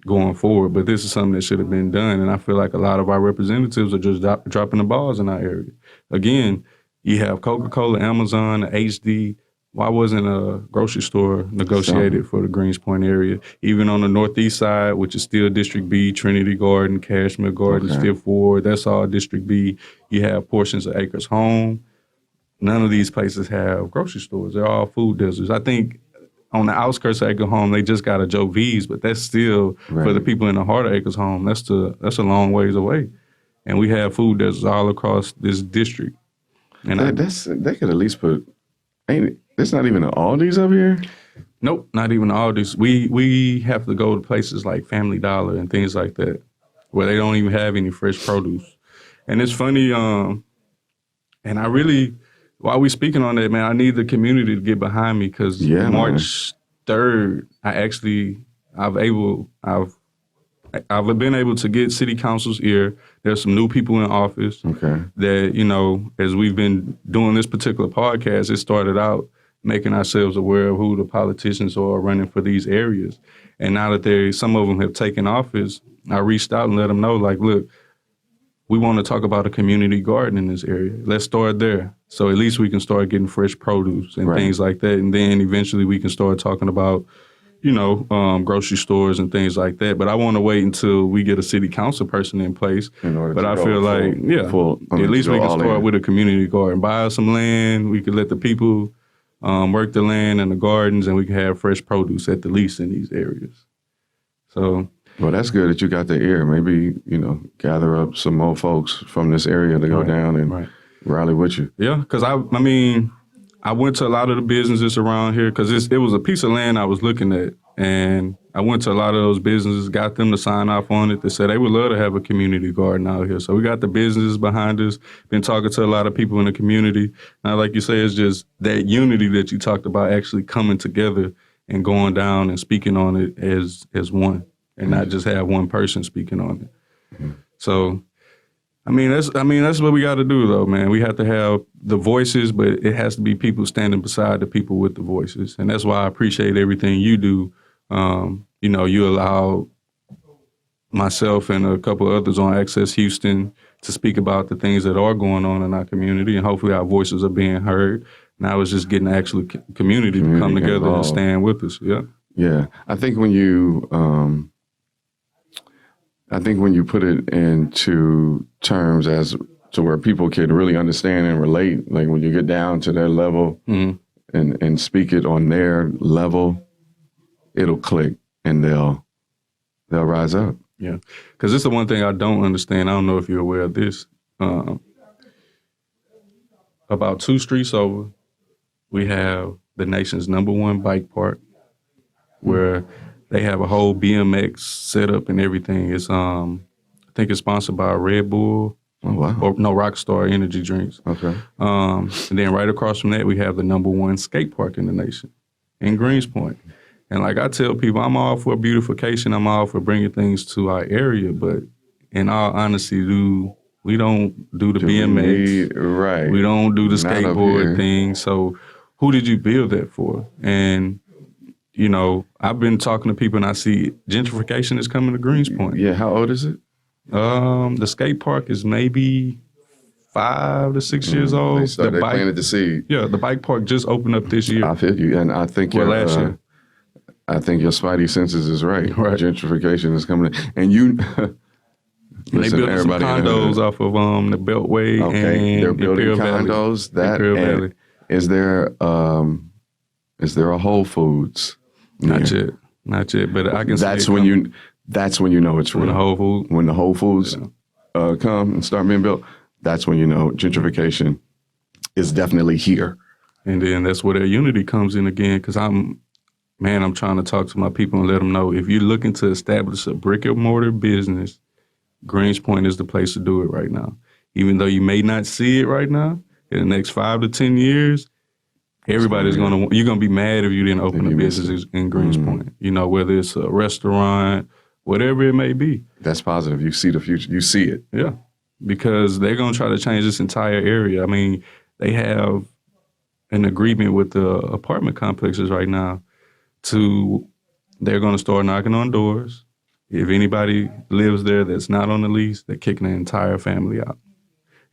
going forward. But this is something that should have been done. And I feel like a lot of our representatives are just dropping the balls in our area. Again, you have Coca-Cola, Amazon, HD. Why wasn't a grocery store negotiated for the Greens Point area? Even on the northeast side, which is still District B, Trinity Garden, Cashmere Gardens, Fifth Ward, that's all District B. You have portions of Acres Home. None of these places have grocery stores. They're all food deserts. I think on the outskirts of Acres Home, they just got a Joe V's, but that's still, for the people in the heart of Acres Home, that's a long ways away. And we have food deserts all across this district. And they could at least put, it's not even an Aldi's up here? Nope, not even Aldi's. We have to go to places like Family Dollar and things like that, where they don't even have any fresh produce. And it's funny, and I really, while we speaking on that, man, I need the community to get behind me, because March 3rd, I've been able to get city council's ear. There's some new people in office that, you know, as we've been doing this particular podcast, it started out making ourselves aware of who the politicians are running for these areas. And now that some of them have taken office, I reached out and let them know, like, look, we want to talk about a community garden in this area. Let's start there. So at least we can start getting fresh produce and things like that. And then eventually we can start talking about, you know, grocery stores and things like that. But I want to wait until we get a city council person in place. But I feel like, at least we can start with a community garden. Buy us some land. We could let the people work the land and the gardens, and we can have fresh produce at the least in these areas. So, well, that's good that you got the ear. Maybe, you know, gather up some more folks from this area to go down and rally with you. Yeah, because I went to a lot of the businesses around here, because it was a piece of land I was looking at, and I went to a lot of those businesses, got them to sign off on it. They said they would love to have a community garden out here. So we got the businesses behind us, been talking to a lot of people in the community. Now, like you say, it's just that unity that you talked about, actually coming together and going down and speaking on it as one, and not just have one person speaking on it. So I mean, that's what we got to do, though, man. We have to have the voices, but it has to be people standing beside the people with the voices, and that's why I appreciate everything you do. You allow myself and a couple of others on Access Houston to speak about the things that are going on in our community, and hopefully our voices are being heard. Now it's just getting the actual community to come together involved and stand with us. Yeah. Yeah. I think when you put it into terms as to where people can really understand and relate, like when you get down to their level and speak it on their level, it'll click and they'll rise up. Yeah. Because it's the one thing I don't understand. I don't know if you're aware of this. About 2 streets over, we have the nation's #1 bike park where they have a whole BMX setup and everything. It's I think it's sponsored by Red Bull. Oh, wow. Or no, Rockstar energy drinks. Okay. And then right across from that, we have the #1 skate park in the nation in Greenspoint. And like I tell people, I'm all for beautification. I'm all for bringing things to our area. But in all honesty, we don't do the BMX. Right. We don't do the skateboard thing. So who did you build that for? And, I've been talking to people and I see gentrification is coming to Greenspoint. Yeah. How old is it? The skate park is maybe 5 to 6 years old. They planted the seed. Yeah, the bike park just opened up this year. I feel you. And I think last year. I think your spidey senses is right. Right. Gentrification is coming in. And you... They built some condos off of the Beltway. Okay, they're building condos. Valley. Is there a Whole Foods? Not yet. But I can. That's when you know it's real. When the Whole Foods come and start being built, that's when you know gentrification is definitely here. And then that's where their unity comes in again. Because I'm trying to talk to my people and let them know if you're looking to establish a brick and mortar business, Greenspoint is the place to do it right now. Even though you may not see it right now, in the next 5 to 10 years, you're going to be mad if you didn't open a business in Greenspoint. Whether it's a restaurant, whatever it may be. That's positive. You see the future. You see it. Yeah. Because they're going to try to change this entire area. I mean, they have an agreement with the apartment complexes right now they're going to start knocking on doors. If anybody lives there that's not on the lease, they're kicking the entire family out.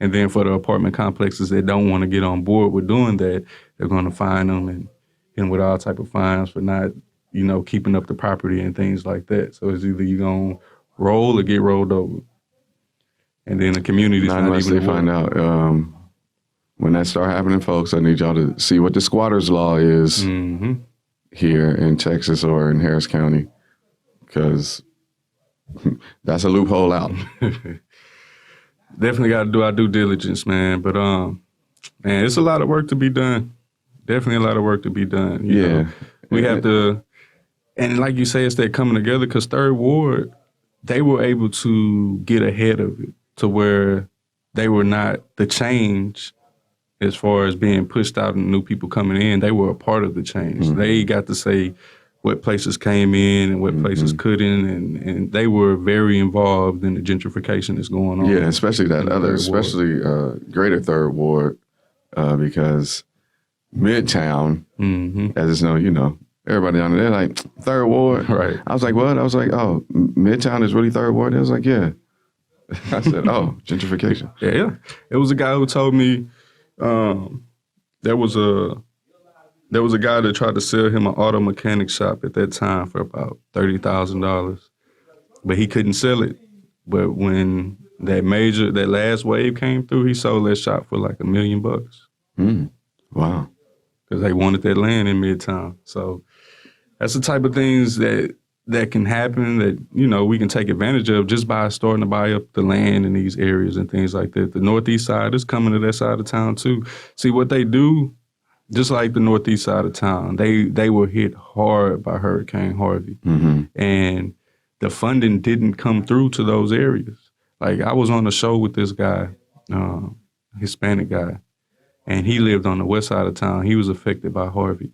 And then for the apartment complexes that don't want to get on board with doing that, they're going to fine them and with all type of fines for not, keeping up the property and things like that. So it's either you're going to roll or get rolled over. And then the community's not unless even they find out. When that start happening, folks, I need y'all to see what the squatters law is here in Texas or in Harris County, because that's a loophole out. Definitely got to do our due diligence, man. But, man, it's a lot of work to be done. Definitely a lot of work to be done. You know? We have to, and like you say, it's that coming together, because Third Ward, they were able to get ahead of it to where they were not the change as far as being pushed out and new people coming in. They were a part of the change. They got to say what places came in and what places couldn't, and they were very involved in the gentrification that's going on. Yeah, especially Greater Third Ward, because Midtown, as it's known, everybody down there like Third Ward. Right. I was like, what? I was like, oh, Midtown is really Third Ward? They was like, yeah. I said, oh, gentrification. Yeah. It was a guy who told me there was a guy that tried to sell him an auto mechanic shop at that time for about $30,000, but he couldn't sell it. But when that last wave came through, he sold that shop for like $1 million. Wow. Because they wanted that land in Midtown. So that's the type of things that can happen that, we can take advantage of just by starting to buy up the land in these areas and things like that. The Northeast side is coming to that side of town too. See, what they do, just like the Northeast side of town, they were hit hard by Hurricane Harvey. And the funding didn't come through to those areas. Like, I was on a show with this guy, Hispanic guy, and he lived on the west side of town. He was affected by Harvey.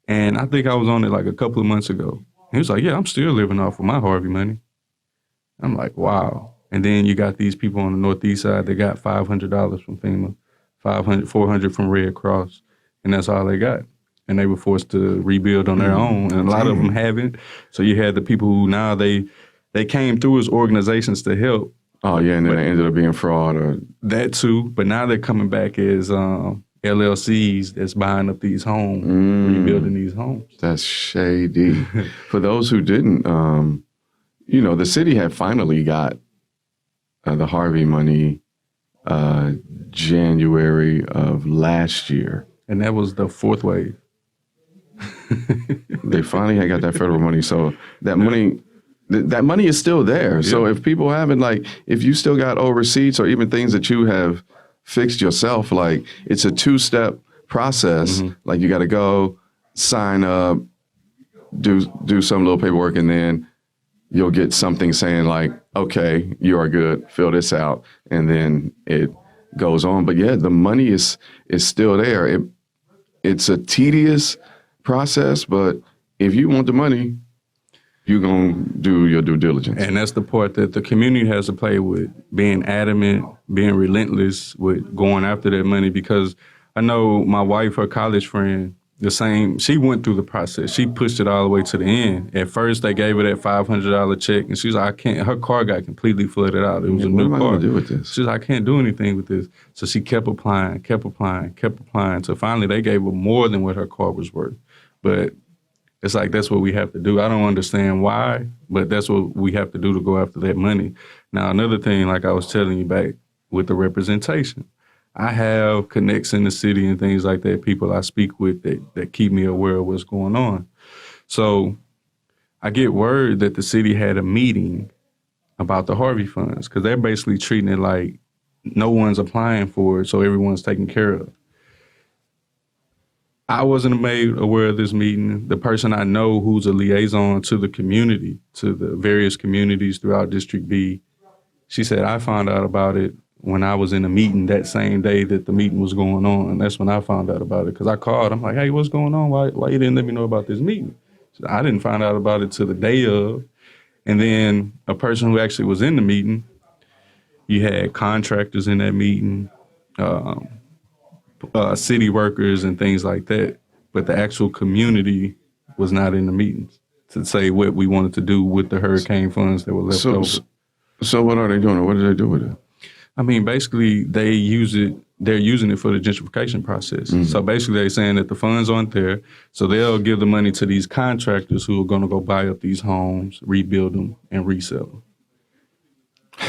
And I think I was on it like a couple of months ago. He was like, yeah, I'm still living off of my Harvey money. I'm like, wow. And then you got these people on the northeast side that got $500 from FEMA, 500, 400 from Red Cross, and that's all they got. And they were forced to rebuild on their own, and a lot of them haven't. So you had the people who now they came through as organizations to help. Oh yeah, and then they ended up being fraud or that too. But now they're coming back as LLCs that's buying up these homes, rebuilding these homes. That's shady. For those who didn't, the city had finally got the Harvey money January of last year. And that was the fourth wave. They finally had got that federal money. So that money, that money is still there. Yeah. So if people haven't, like, if you still got old receipts or even things that you have fixed yourself, like, it's a 2-step process. Like, you got to go sign up, do some little paperwork, and then you'll get something saying like, okay, you are good, fill this out, and then it goes on. But yeah, the money is still there. It's a tedious process, but if you want the money, you're going to do your due diligence. And that's the part that the community has to play with, being adamant, being relentless with going after that money, because I know my wife, her college friend, the same, she went through the process. She pushed it all the way to the end. At first, they gave her that $500 check, and she's like, I can't, her car got completely flooded out. It was a new car. What am I going to do with this? She's like, I can't do anything with this. So she kept applying. So finally, they gave her more than what her car was worth. But it's like, that's what we have to do. I don't understand why, but that's what we have to do to go after that money. Now, another thing, like I was telling you back with the representation, I have connects in the city and things like that, people I speak with that keep me aware of what's going on. So I get word that the city had a meeting about the Harvey funds, because they're basically treating it like no one's applying for it, so everyone's taken care of. I wasn't made aware of this meeting. The person I know who's a liaison to the community, to the various communities throughout District B, she said, I found out about it when I was in a meeting that same day that the meeting was going on. And that's when I found out about it, because I called. I'm like, hey, what's going on? Why you didn't let me know about this meeting? So I didn't find out about it till the day of. And then a person who actually was in the meeting, you had contractors in that meeting, city workers and things like that. But the actual community was not in the meetings to say what we wanted to do with the hurricane funds that were left over. So what are they doing? What do they do with it? I mean, basically, they're using it for the gentrification process. So basically, they're saying that the funds aren't there, so they'll give the money to these contractors who are going to go buy up these homes, rebuild them, and resell them.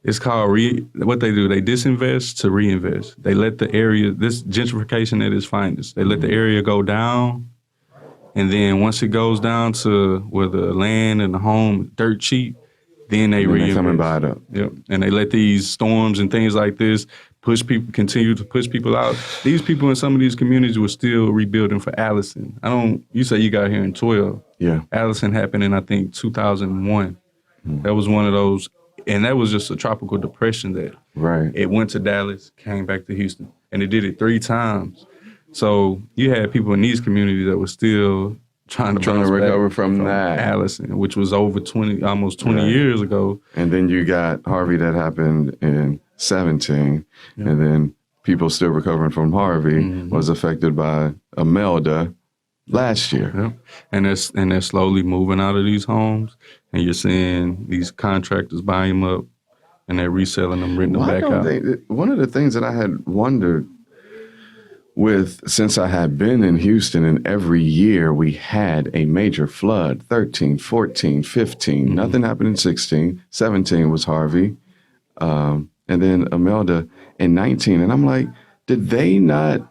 It's called what they do. They disinvest to reinvest. They let the area, this gentrification at its finest, they let the area go down, and then once it goes down to where the land and the home dirt cheap, then they reinvest. They come and buy it up. Yep. And they let these storms and things like this continue to push people out. These people in some of these communities were still rebuilding for Allison. You say you got here in 12. Yeah. Allison happened in, I think, 2001. That was one of those, and that was just a tropical depression that it went to Dallas, came back to Houston, and it did it 3 times. So you had people in these communities that were still trying to recover from that. Allison, which was over almost 20 years ago. And then you got Harvey that happened in 17, and then people still recovering from Harvey was affected by Imelda last year. Yep. And they're slowly moving out of these homes, and you're seeing these contractors buy them up, and they're reselling them, renting them back out. One of the things that I had wondered since I had been in Houston, and every year we had a major flood, 13, 14, 15. Nothing happened in 16. 17 was Harvey. And then Imelda in 19. And I'm like, did they not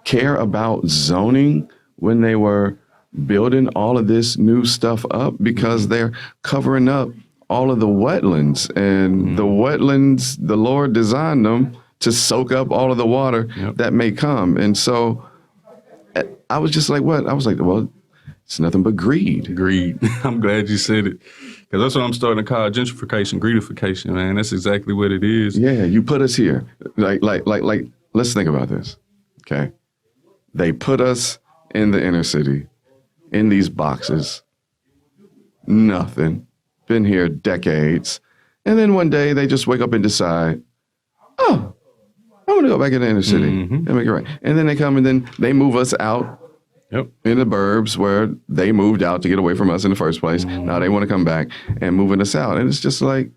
care about zoning when they were building all of this new stuff up? Because they're covering up all of the wetlands. And the wetlands, the Lord designed them to soak up all of the water that may come. And so I was just like, what? I was like, well, it's nothing but greed. Greed. I'm glad you said it. Because that's what I'm starting to call gentrification, greedification, man. That's exactly what it is. Yeah, you put us here. Like, let's think about this, okay? They put us in the inner city, in these boxes, nothing. been here decades. And then one day they just wake up and decide, oh, I'm going to go back in the inner city and make it right. And then they come and then they move us out in the burbs where they moved out to get away from us in the first place. Now they want to come back and moving us out. And it's just like,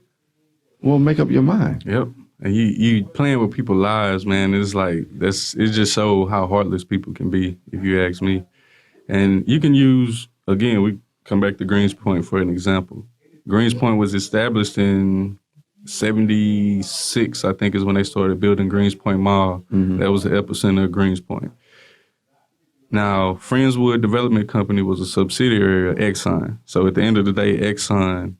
well, make up your mind. Yep. And you playing with people's lives, man. It's like, it's just so how heartless people can be, if you ask me. And you can use, again, we come back to Greens Point for an example. Greens Point was established in 76, I think, is when they started building Greens Point Mall. That was the epicenter of Greens Point. Now, Friendswood Development Company was a subsidiary of Exxon. So at the end of the day, Exxon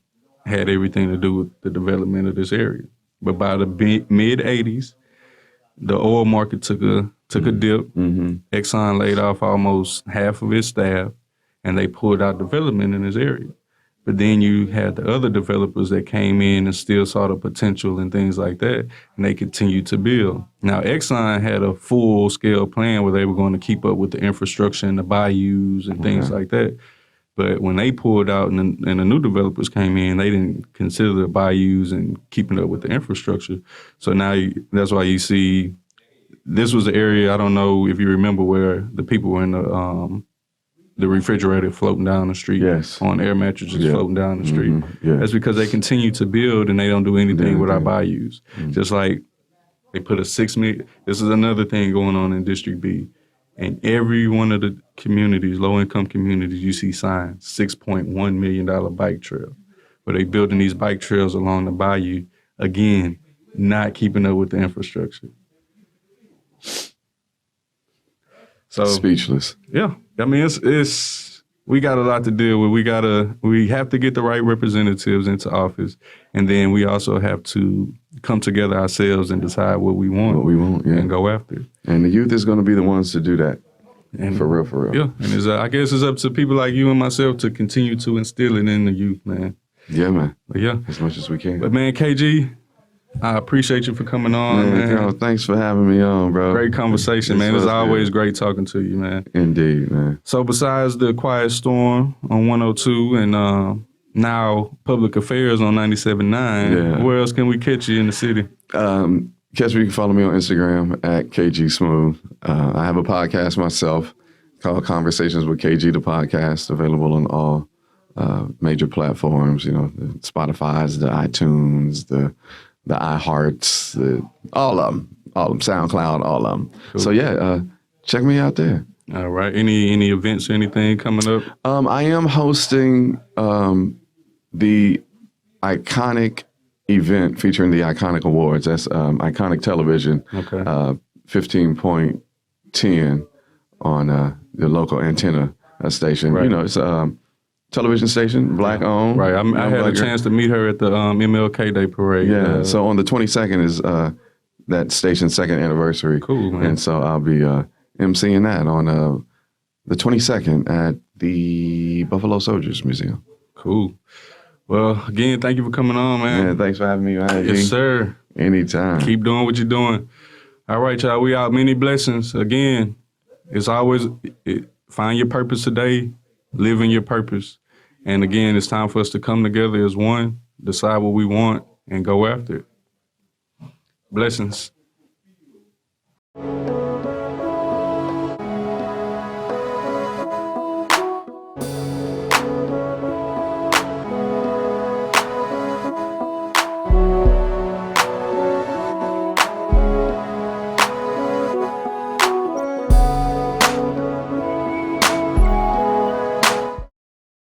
had everything to do with the development of this area. But by the mid-'80s, the oil market took a dip. Exxon laid off almost half of its staff, and they pulled out development in this area. But then you had the other developers that came in and still saw the potential and things like that, and they continued to build. Now, Exxon had a full-scale plan where they were going to keep up with the infrastructure and the bayous and things like that. But when they pulled out and the new developers came in, they didn't consider the bayous and keeping up with the infrastructure. So now that's why you see this was the area, I don't know if you remember, where the people were in the refrigerator floating down the street on air mattresses floating down the street. That's because they continue to build and they don't do anything with our bayous. Just like they put a $6 million, this is another thing going on in District B. In every one of the communities, low-income communities, you see signs, $6.1 million bike trail, where they building these bike trails along the bayou, again, not keeping up with the infrastructure. So Speechless. Yeah. I mean, it's we got a lot to deal with. We have to get the right representatives into office, and then we also have to come together ourselves and decide what we want. And go after it. And the youth is going to be the ones to do that. And for real. Yeah. And I guess it's up to people like you and myself to continue to instill it in the youth, man. Yeah, man. But yeah. As much as we can. But man, KG, I appreciate you for coming on, man. Girl, thanks for having me on, bro. Great conversation, man. It's always great talking to you, man. Indeed, man. So besides the Quiet Storm on 102 and now Public Affairs on 97.9, where else can we catch you in the city? Catch me, you can follow me on Instagram at KG Smooth. I have a podcast myself called Conversations with KG, the podcast, available on all major platforms, the Spotify's, the iTunes, the iHearts, all of them, SoundCloud, all of them. Cool. So check me out there. All right. Any events or anything coming up? I am hosting the Iconic event featuring the Iconic Awards. That's Iconic Television, 15.10 on the local antenna station. Right. It's a television station, Black-owned. Right. I had a chance to meet her at the MLK Day Parade. Yeah, so on the 22nd is that station's second anniversary. Cool, man. And so I'll be emceeing that on the 22nd at the Buffalo Soldiers Museum. Cool. Well, again, thank you for coming on, man. Yeah, thanks for having me, man. Yes, sir. Anytime. Keep doing what you're doing. All right, y'all. We out. Many blessings. Again, it's always find your purpose today, live in your purpose. And again, it's time for us to come together as one, decide what we want, and go after it. Blessings.